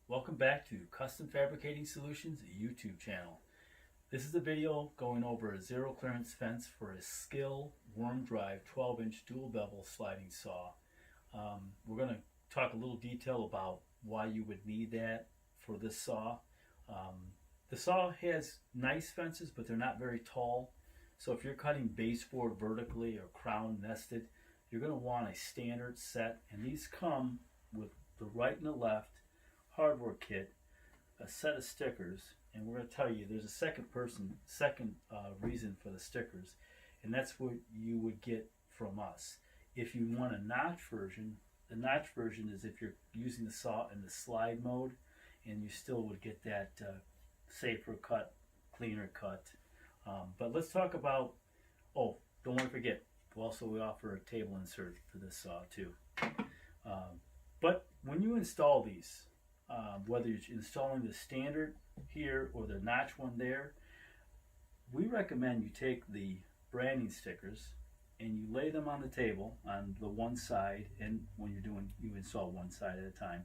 Welcome back to Custom Fabricating Solutions YouTube channel. This is a video going over a zero clearance fence for a Skill worm drive 12-inch dual bevel sliding saw. We're going to talk a little detail about why you would need that for this saw. The saw has nice fences, but they're not very tall. So if you're cutting baseboard vertically or crown nested, you're going to want a standard set, and these come with the right and the left hardware kit, a set of stickers, and we're going to tell you there's a second reason for the stickers, and that's what you would get from us. If you want a notch version, the notch version is if you're using the saw in the slide mode, and you still would get that safer cut, cleaner cut. But let's talk about, don't want to forget, also we offer a table insert for this saw too. But when you install these, whether you're installing the standard here or the notch one there, we recommend you take the branding stickers and you lay them on the table on the one side, and when you install one side at a time.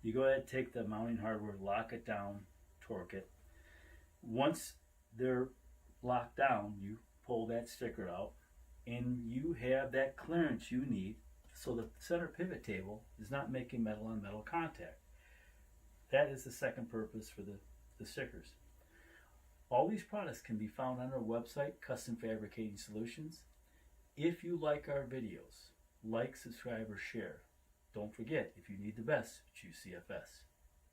You go ahead, take the mounting hardware, lock it down, torque it. Once they're locked down, you pull that sticker out and you have that clearance you need so the center pivot table is not making metal on metal contact. That is the second purpose for the stickers. All these products can be found on our website, Custom Fabricating Solutions. If you like our videos, like, subscribe, or share. Don't forget, if you need the best, choose CFS.